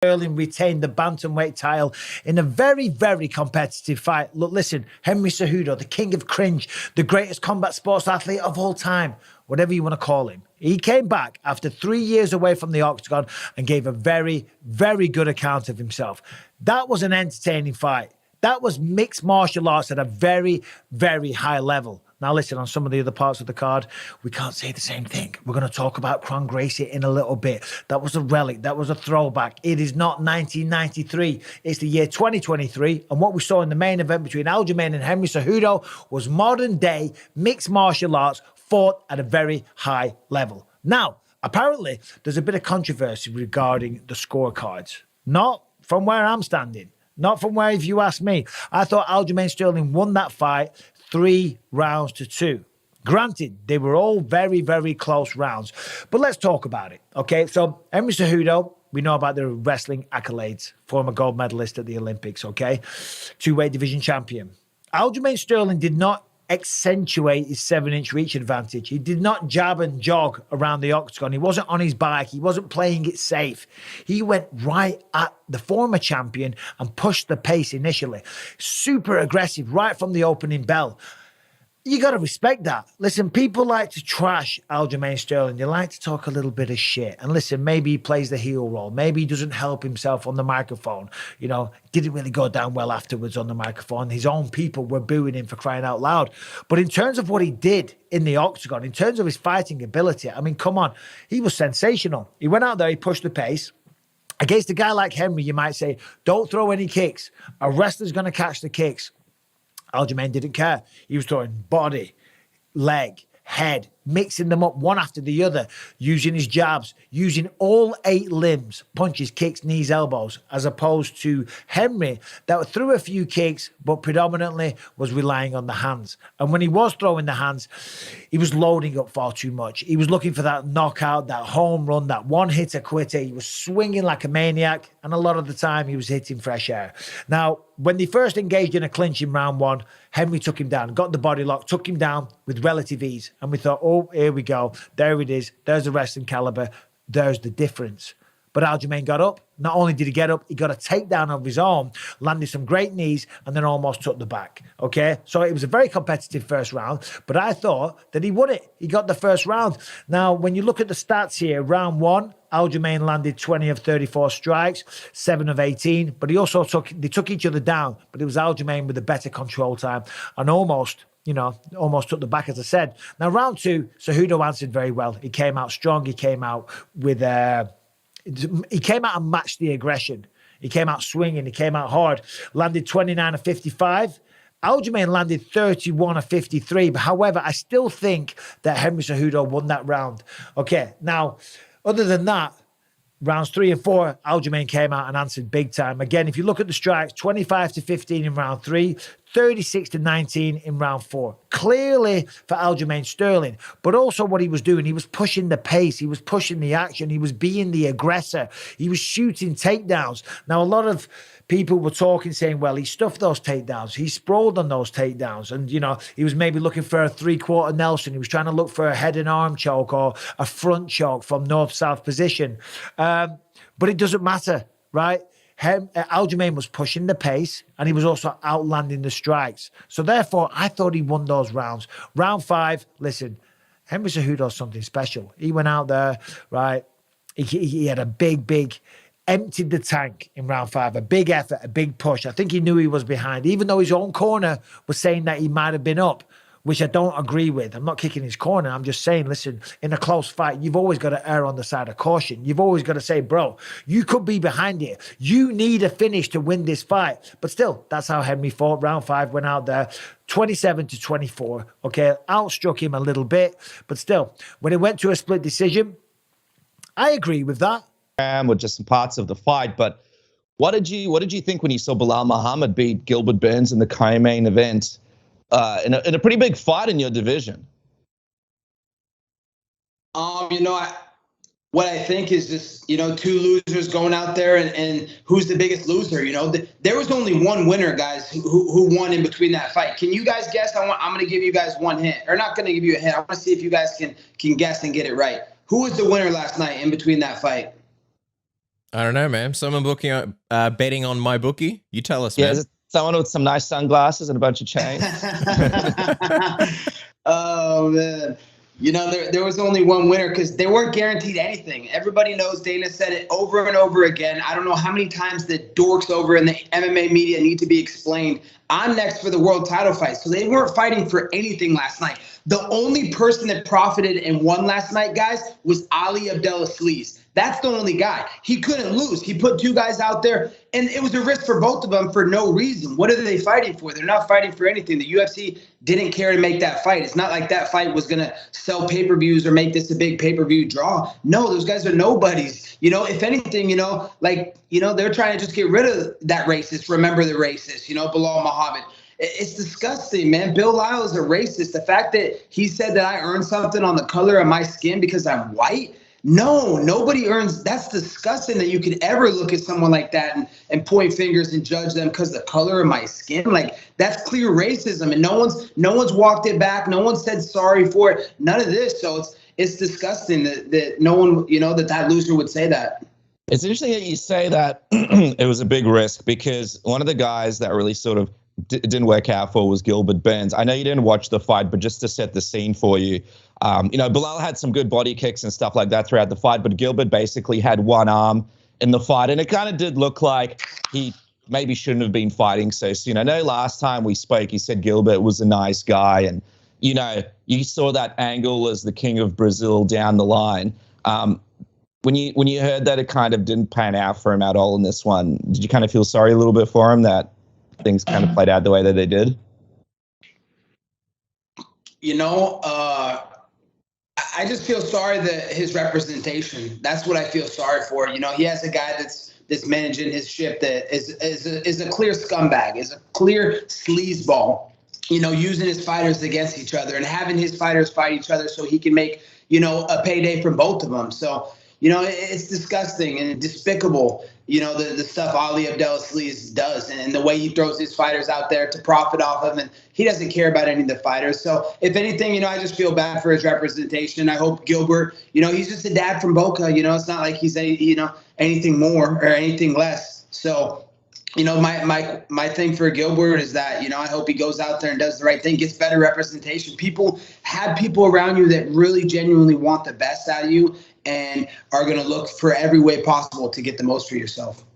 Sterling retained the bantamweight title in a very, very competitive fight. Look, listen, Henry Cejudo, the king of cringe, the greatest combat sports athlete of all time, whatever you want to call him. He came back after 3 years away from the octagon and gave a very, very good account of himself. That was an entertaining fight. That was mixed martial arts at a very, very high level. Now, listen, on some of the other parts of the card, we can't say the same thing. We're going to talk about Kron Gracie in a little bit. That was a relic. That was a throwback. It is not 1993. It's the year 2023. And what we saw in the main event between Aljamain and Henry Cejudo was modern day mixed martial arts fought at a very high level. Now, apparently, there's a bit of controversy regarding the scorecards. Not from where I'm standing. Not from where, if you ask me. I thought Aljamain Sterling won that fight 3 rounds to 2. Granted, they were all very, very close rounds. But let's talk about it, okay? So, Henry Cejudo, we know about the wrestling accolades. Former gold medalist at the Olympics, okay? 2-weight division champion. Aljamain Sterling did not accentuate his 7-inch reach advantage. He did not jab and jog around the octagon. He wasn't on his bike. He wasn't playing it safe. He went right at the former champion and pushed the pace initially. Super aggressive right from the opening bell. You got to respect that. Listen, people like to trash Aljamain Sterling. They like to talk a little bit of shit. And listen, maybe he plays the heel role. Maybe he doesn't help himself on the microphone. You know, didn't really go down well afterwards on the microphone. His own people were booing him for crying out loud. But in terms of what he did in the octagon, in terms of his fighting ability, I mean, come on. He was sensational. He went out there, he pushed the pace. Against a guy like Henry, you might say, don't throw any kicks. A wrestler's going to catch the kicks. Aljamain didn't care. He was throwing body, leg, head, mixing them up one after the other, using his jabs, using all 8 limbs, punches, kicks, knees, elbows, as opposed to Henry that threw a few kicks, but predominantly was relying on the hands. And when he was throwing the hands, he was loading up far too much. He was looking for that knockout, that home run, that one-hitter quitter. He was swinging like a maniac, and a lot of the time he was hitting fresh air. Now, when they first engaged in a clinch in round 1, Henry took him down, got the body lock, took him down with relative ease. And we thought, oh, here we go. There it is. There's the wrestling caliber. There's the difference. But Aljamain got up. Not only did he get up, he got a takedown of his own, landed some great knees, and then almost took the back. Okay? So it was a very competitive first round, but I thought that he won it. He got the first round. Now, when you look at the stats here, round 1, Aljamain landed 20 of 34 strikes, 7 of 18, but they took each other down, but it was Aljamain with the better control time and almost took the back, as I said. Now, round 2, Cejudo answered very well. He came out strong. He came out with he came out and matched the aggression. He came out swinging. He came out hard. Landed 29 of 55. Aljamain landed 31 of 53. But however, I still think that Henry Cejudo won that round. Okay, now, other than that, rounds 3 and 4, Aljamain came out and answered big time. Again, if you look at the strikes, 25 to 15 in round 3, 36 to 19 in round 4. Clearly for Aljamain Sterling, but also what he was doing, he was pushing the pace, he was pushing the action, he was being the aggressor, he was shooting takedowns. Now, a lot of people were talking, saying, well, he stuffed those takedowns, he sprawled on those takedowns, and, he was maybe looking for a 3-quarter Nelson, he was trying to look for a head and arm choke or a front choke from north-south position. But it doesn't matter, right? Aljamain was pushing the pace and he was also outlanding the strikes. So therefore, I thought he won those rounds. Round 5, listen, Henry Cejudo's something special. He went out there, right? He had a big, emptied the tank in round 5, a big effort, a big push. I think he knew he was behind, even though his own corner was saying that he might have been up, which I don't agree with. I'm not kicking his corner. I'm just saying, listen, in a close fight, you've always got to err on the side of caution. You've always got to say, bro, you could be behind here. You need a finish to win this fight. But still, that's how Henry fought. Round 5 went out there, 27 to 24. Okay, outstruck him a little bit. But still, when it went to a split decision, I agree with that. Or just some parts of the fight, but what did you think when you saw Bilal Muhammad beat Gilbert Burns in the co-main event? In a pretty big fight in your division? What I think is just, 2 losers going out there and who's the biggest loser? There was only one winner, guys, who won in between that fight. Can you guys guess? I'm going to give you guys one hint, or not going to give you a hint. I want to see if you guys can guess and get it right. Who was the winner last night in between that fight? I don't know, man. Someone betting on my bookie. You tell us, Yeah, man. is it someone with some nice sunglasses and a bunch of chains? Oh man. You know, there was only one winner because they weren't guaranteed anything. Everybody knows Dana said it over and over again. I don't know how many times the dorks over in the MMA media need to be explained. I'm next for the world title fight. So they weren't fighting for anything last night. The only person that profited and won last night, guys, was Ali Abdulazis. That's the only guy. He couldn't lose. He put two guys out there, and it was a risk for both of them for no reason. What are they fighting for? They're not fighting for anything. The UFC didn't care to make that fight. It's not like that fight was going to sell pay-per-views or make this a big pay-per-view draw. No, those guys are nobodies. You know, if anything, they're trying to just get rid of that racist. Remember the racist, Bilal Muhammad. It's disgusting, man. Bill Lyle is a racist. The fact that he said that I earned something on the color of my skin because I'm white, no, nobody earns. That's disgusting that you could ever look at someone like that and point fingers and judge them because the color of my skin. Like, that's clear racism, and no one's walked it back. No one said sorry for it. None of this. So it's disgusting that no one, that loser would say that. It's interesting that you say that it was a big risk, because one of the guys that really sort of didn't work out for was Gilbert Burns. I know you didn't watch the fight, but just to set the scene for you, Bilal had some good body kicks and stuff like that throughout the fight, but Gilbert basically had one arm in the fight, and it kind of did look like he maybe shouldn't have been fighting so soon. I know last time we spoke, he said Gilbert was a nice guy, and, you saw that angle as the king of Brazil down the line. When you heard that it kind of didn't pan out for him at all in this one, did you kind of feel sorry a little bit for him that things kind of played out the way that they did? I just feel sorry that his representation, that's what I feel sorry for. He has a guy that's managing his ship that is a clear scumbag, is a clear sleazeball, using his fighters against each other and having his fighters fight each other so he can make, a payday from both of them. So, it's disgusting and despicable, the stuff Ali Abdulazis does and the way he throws his fighters out there to profit off of, and he doesn't care about any of the fighters. So if anything, I just feel bad for his representation. I hope Gilbert, he's just a dad from Boca, it's not like he's anything more or anything less. So, my thing for Gilbert is that, I hope he goes out there and does the right thing, gets better representation. Have people around you that really genuinely want the best out of you and are going to look for every way possible to get the most for yourself.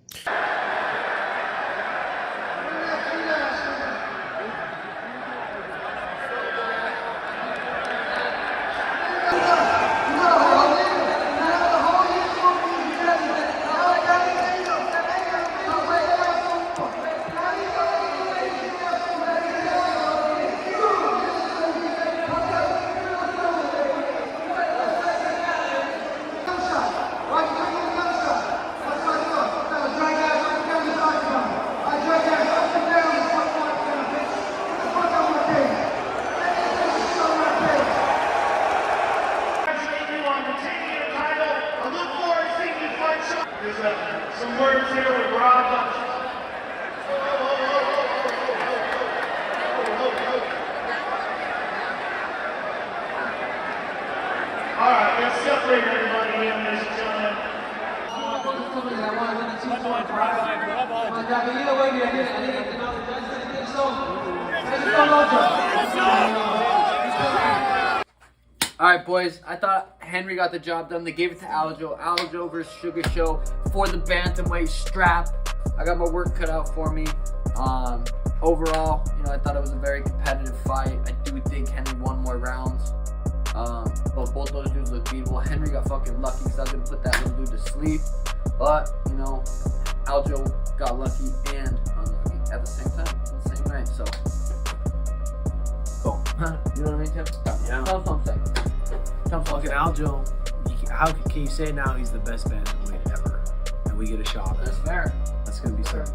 There's some words here with Rob. All right, let's separate everybody here, ladies and gentlemen. All right, boys, I thought Henry got the job done. They gave it to Aljo. Aljo versus Sugar Show for the bantamweight strap. I got my work cut out for me. Overall, I thought it was a very competitive fight. I do think Henry won more rounds. But both those dudes look beatable. Henry got fucking lucky because I was going to put that little dude to sleep. But, Aljo got lucky and unlucky at the same time, on the same night. So, cool. You know what I mean, Tim? Yeah. That's what I'm saying. Fucking Aljo, how can you say now he's the best bantamweight ever? And we get a shot at it? That's fair. That's going to be certain.